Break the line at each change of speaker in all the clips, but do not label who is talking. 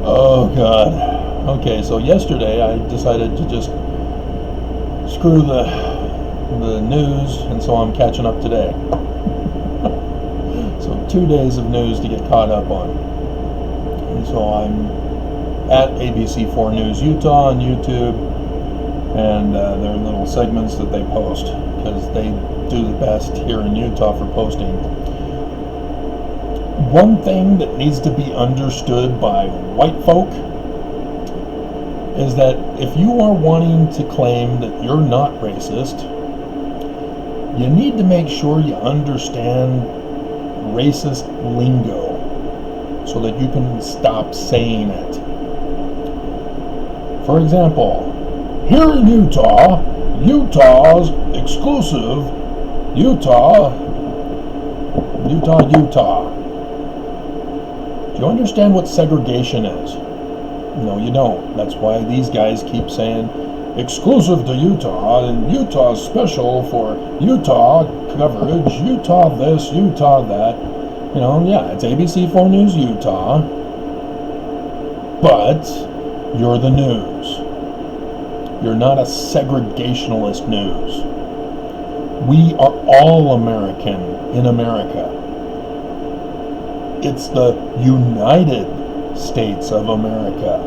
Oh God. Okay, so yesterday I decided to just screw the news, and so I'm catching up today. So 2 days of news to get caught up on. And so I'm at ABC4 News Utah on YouTube, and their little segments that they post, because they do the best here in Utah for posting. One thing that needs to be understood by white folk is that if you are wanting to claim that you're not racist, you need to make sure you understand racist lingo so that you can stop saying it. For example, here in Utah's exclusive Utah. Do you understand what segregation is? No, you don't. That's why these guys keep saying exclusive to Utah, and Utah's special for Utah coverage, Utah this, Utah that. Yeah, it's ABC4 News Utah, but you're the news. You're not a segregationalist news. We are all American in America. It's the United States of America.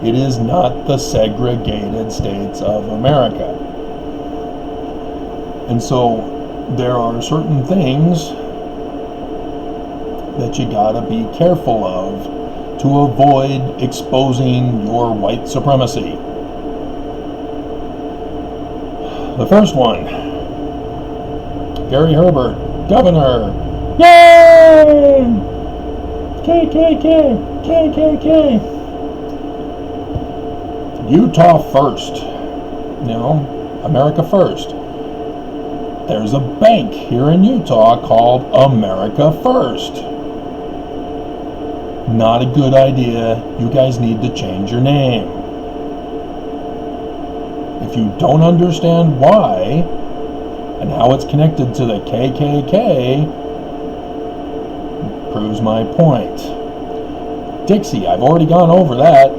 It is not the segregated states of America. And so there are certain things that you gotta be careful of to avoid exposing your white supremacy. The first one, Gary Herbert, governor. Yay! KKK. Utah first. America first. There's a bank here in Utah called America First. Not a good idea. You guys need to change your name. If you don't understand why and how it's connected to the KKK, proves my point. Dixie, I've already gone over that.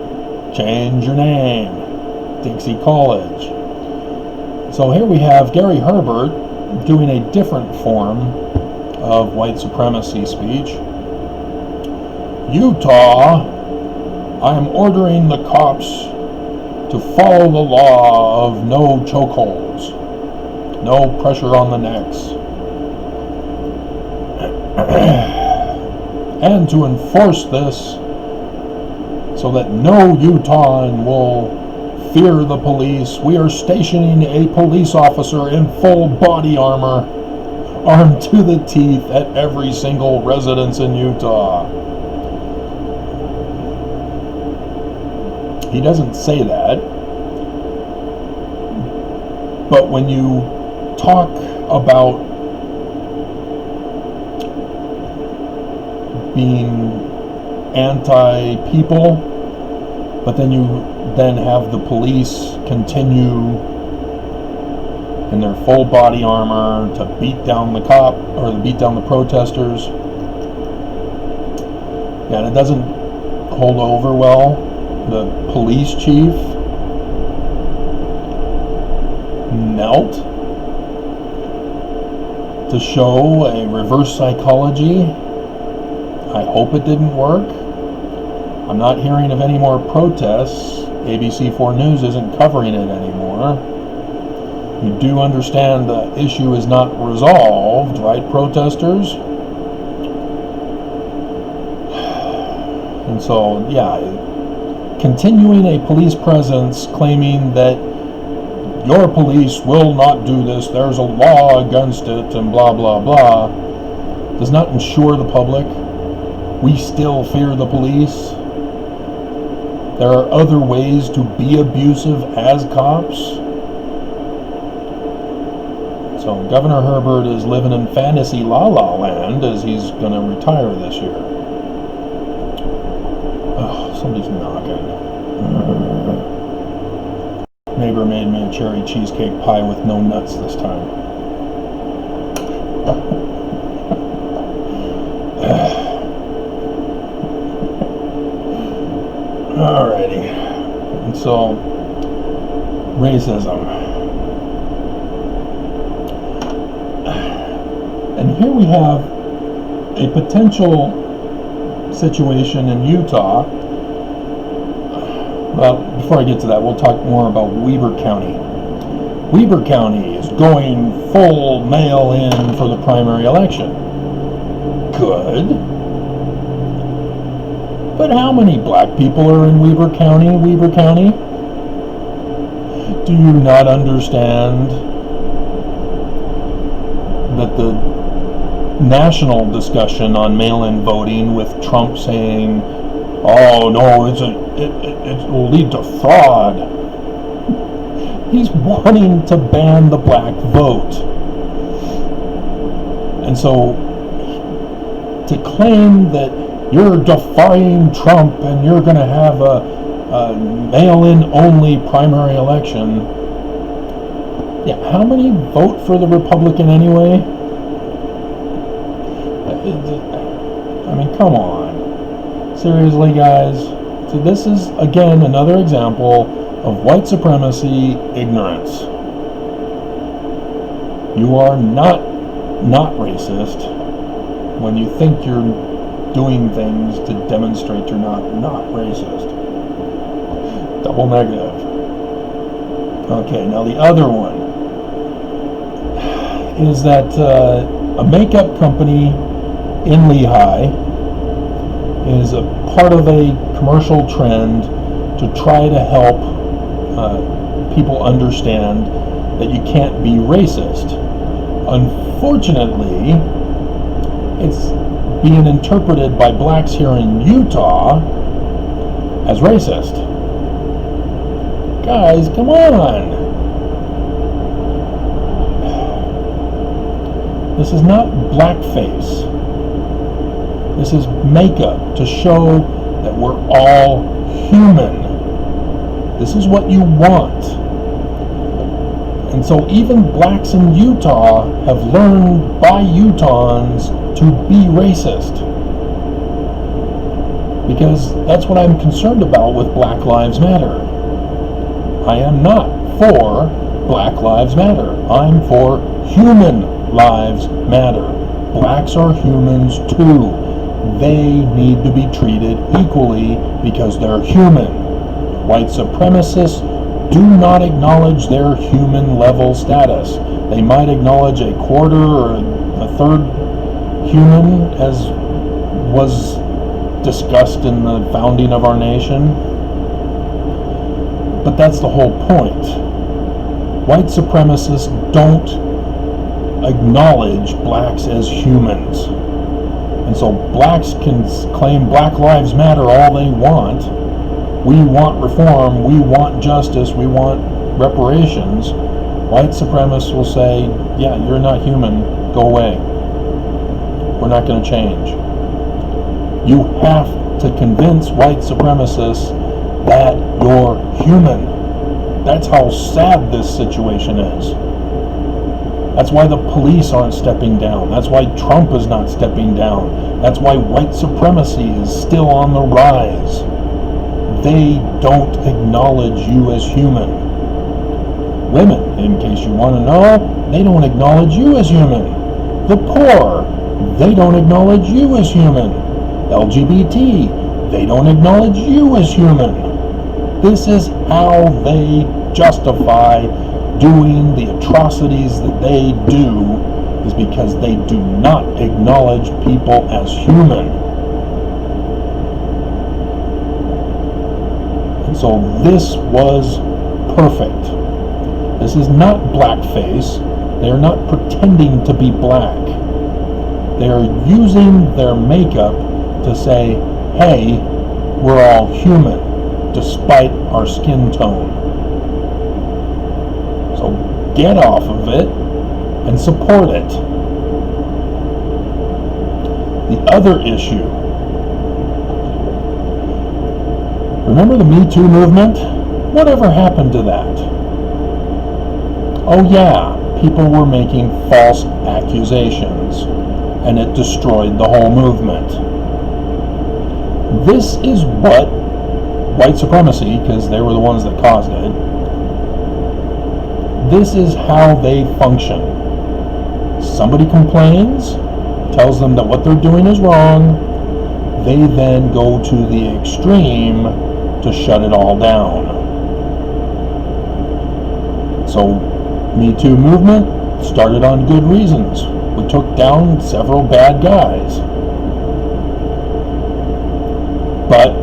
Change your name. Dixie College. So here we have Gary Herbert doing a different form of white supremacy speech. Utah, I am ordering the cops to follow the law of no chokeholds, no pressure on the necks, and to enforce this so that no Utahn will fear the police. We are stationing a police officer in full body armor, armed to the teeth, at every single residence in Utah. He doesn't say that, but when you talk about being anti-people, but then you have the police continue in their full body armor to beat down the cop, or to beat down the protesters. Yeah, and it doesn't hold over well. The police chief knelt to show a reverse psychology. I hope it didn't work. I'm not hearing of any more protests. ABC4 News isn't covering it anymore. You do understand the issue is not resolved, right, protesters? And so, yeah, continuing a police presence claiming that your police will not do this, there's a law against it, and blah, blah, blah, does not ensure the public. We still fear the police. There are other ways to be abusive as cops. So Governor Herbert is living in fantasy la-la land as he's going to retire this year. Oh, somebody's knocking. Neighbor made me a cherry cheesecake pie with no nuts this time. Alrighty. And so, racism. And here we have a potential situation in Utah. Well, before I get to that, we'll talk more about Weber County. Weber County is going full mail-in for the primary election. Good. But how many black people are in Weber County? Do you not understand that the national discussion on mail-in voting, with Trump saying, "Oh no, it will lead to fraud"? He's wanting to ban the black vote, and so to claim that you're defying Trump and you're going to have a mail-in only primary election. Yeah, how many vote for the Republican anyway? I mean, come on. Seriously, guys. So this is, again, another example of white supremacy ignorance. You are not racist when you think you're doing things to demonstrate you're not racist. Double negative. Okay, now the other one is that a makeup company in Lehigh is a part of a commercial trend to try to help people understand that you can't be racist. Unfortunately, it's being interpreted by blacks here in Utah as racist. Guys, come on. This is not blackface. This is makeup to show that we're all human. This is what you want. And so even blacks in Utah have learned by Utahns to be racist. Because that's what I'm concerned about with Black Lives Matter. I am not for Black Lives Matter. I'm for human lives matter. Blacks are humans too. They need to be treated equally because they're human. White supremacists do not acknowledge their human level status. They might acknowledge a quarter or a third human, as was discussed in the founding of our nation. But that's the whole point. White supremacists don't acknowledge blacks as humans. And so blacks can claim Black Lives Matter all they want. We want reform, we want justice, we want reparations. White supremacists will say, yeah, you're not human, go away. We're not going to change. You have to convince white supremacists that you're human. That's how sad this situation is. That's why the police aren't stepping down. That's why Trump is not stepping down. That's why white supremacy is still on the rise. They don't acknowledge you as human. Women, in case you want to know, they don't acknowledge you as human. The poor, they don't acknowledge you as human. LGBT, they don't acknowledge you as human. This is how they justify doing the atrocities that they do, is because they do not acknowledge people as human. And so this was perfect. This is not blackface. They are not pretending to be black. They are using their makeup to say, hey, we're all human, despite our skin tone. So get off of it and support it. The other issue. Remember the Me Too movement? Whatever happened to that? Oh yeah, people were making false accusations, and it destroyed the whole movement. This is what white supremacy, because they were the ones that caused it. This is how they function. Somebody complains, tells them that what they're doing is wrong. They then go to the extreme to shut it all down. So, Me Too movement started on good reasons. We took down several bad guys. But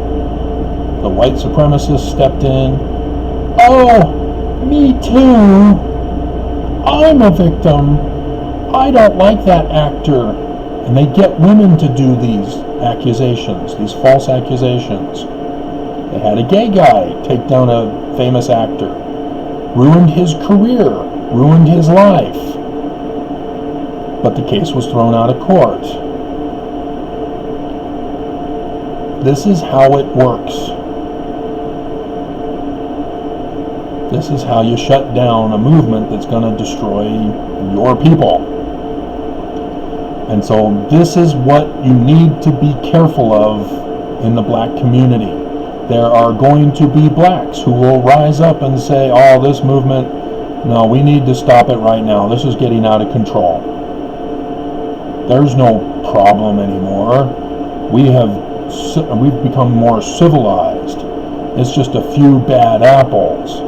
the white supremacists stepped in. Oh, me too. I'm a victim. I don't like that actor. And they get women to do these accusations, these false accusations. They had a gay guy take down a famous actor. Ruined his career. Ruined his life. But the case was thrown out of court. This is how it works. This is how you shut down a movement that's going to destroy your people. And so this is what you need to be careful of in the black community. There are going to be blacks who will rise up and say, oh, this movement, no, we need to stop it right now. This is getting out of control. There's no problem anymore. We've become more civilized. It's just a few bad apples.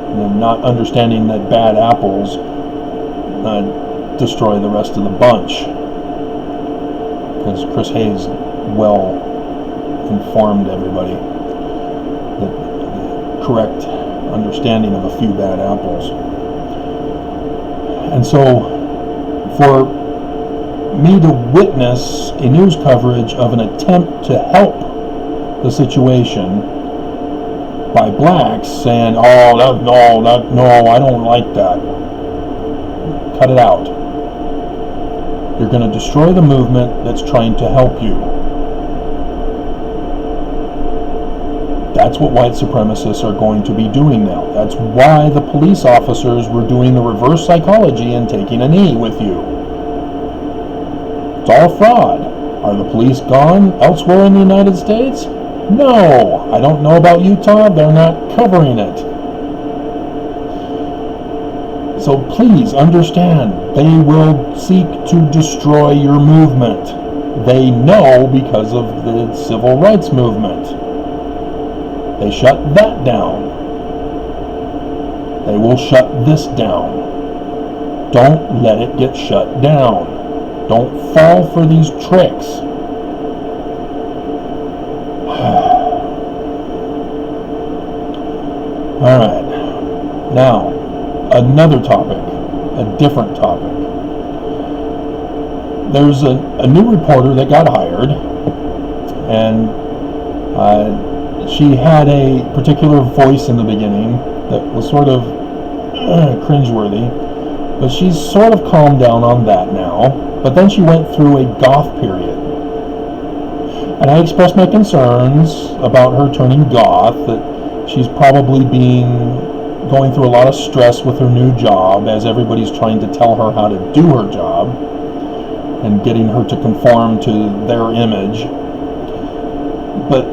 And not understanding that bad apples destroy the rest of the bunch. Because Chris Hayes well informed everybody the correct understanding of a few bad apples. And so for me to witness a news coverage of an attempt to help the situation by blacks saying, oh, no, I don't like that. Cut it out. You're going to destroy the movement that's trying to help you. That's what white supremacists are going to be doing now. That's why the police officers were doing the reverse psychology and taking a knee with you. It's all fraud. Are the police gone elsewhere in the United States? No. I don't know about Utah. They're not covering it. So please understand, they will seek to destroy your movement. They know because of the civil rights movement. They shut that down. They will shut this down. Don't let it get shut down. Don't fall for these tricks. Alright. Now, another topic. A different topic. There's a new reporter that got hired, and she had a particular voice in the beginning that was sort of cringeworthy, but she's sort of calmed down on that now. But then she went through a goth period. And I expressed my concerns about her turning goth, that she's probably going through a lot of stress with her new job as everybody's trying to tell her how to do her job and getting her to conform to their image. But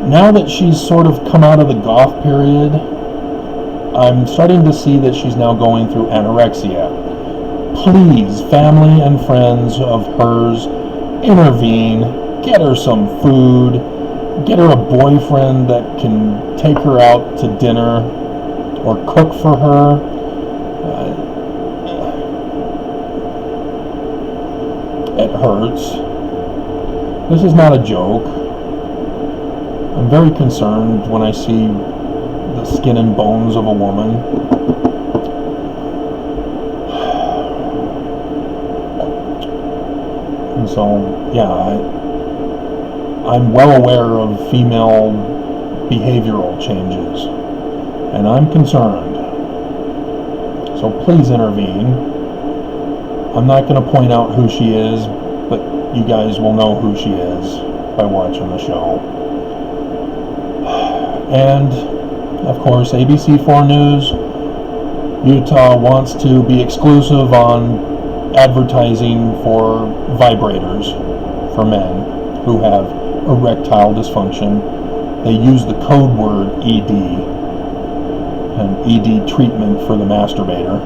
now that she's sort of come out of the goth period, I'm starting to see that she's now going through anorexia. Please, family and friends of hers, intervene, get her some food, get her a boyfriend that can take her out to dinner or cook for her. It hurts. This is not a joke. I'm very concerned when I see the skin and bones of a woman. And so, yeah, I'm well aware of female behavioral changes, and I'm concerned. So please intervene. I'm not going to point out who she is, but you guys will know who she is by watching the show. And, of course, ABC4 News, Utah wants to be exclusive on advertising for vibrators for men who have erectile dysfunction they use the code word ED, and ED treatment for the masturbator.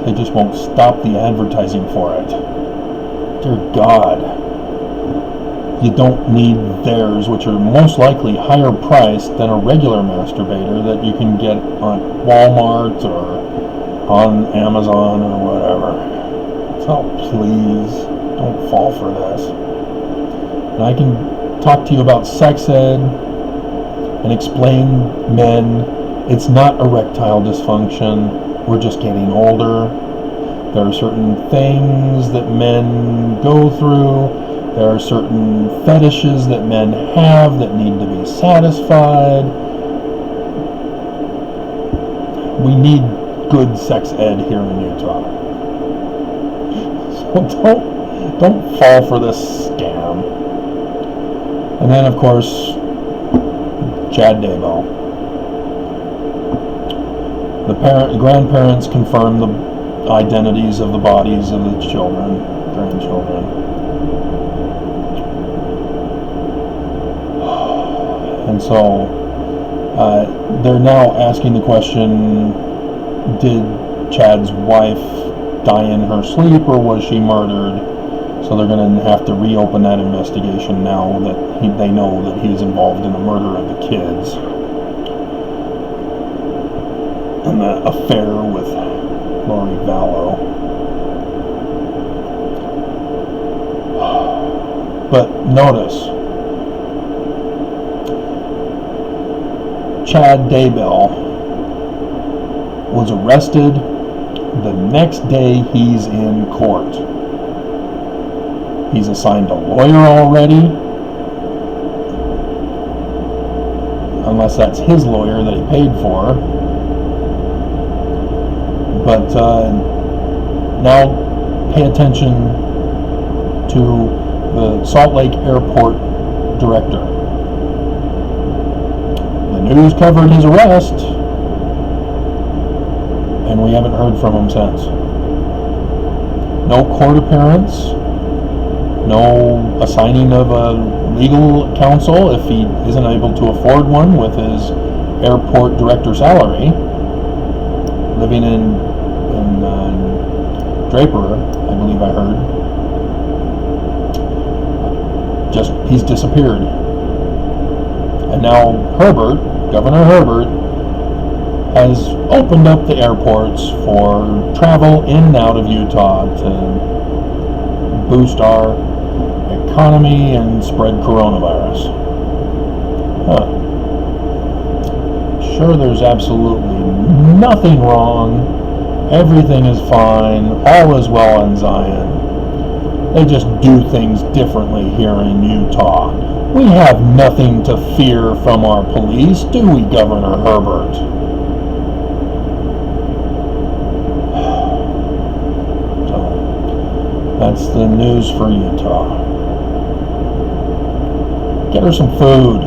They just won't stop the advertising for it. Dear God. You don't need theirs, which are most likely higher priced than a regular masturbator that you can get on Walmart or on Amazon or whatever. So please, don't fall for this. And I can talk to you about sex ed and explain men, it's not erectile dysfunction. We're just getting older. There are certain things that men go through. There are certain fetishes that men have that need to be satisfied. We need good sex ed here in Utah. So don't fall for this scam. And then, of course, Chad Daybell. The grandparents confirm the identities of the bodies of the grandchildren. And so they're now asking the question, did Chad's wife die in her sleep or was she murdered? So they're going to have to reopen that investigation now that they know that he's involved in the murder of the kids and the affair with Lori Vallow. But notice, Chad Daybell was arrested. The next day he's in court. He's assigned a lawyer already, unless that's his lawyer that he paid for. But now pay attention to the Salt Lake Airport director. The news covered his arrest, and we haven't heard from him since. No court appearance, no assigning of a legal counsel if he isn't able to afford one with his airport director salary, living in Draper, I believe I heard. He's disappeared. And now Governor Herbert, has opened up the airports for travel in and out of Utah to boost our economy and spread coronavirus. Sure, there's absolutely nothing wrong. Everything is fine. All is well in Zion. They just do things differently here in Utah. We have nothing to fear from our police, do we, Governor Herbert? So, that's the news for Utah. Get her some food.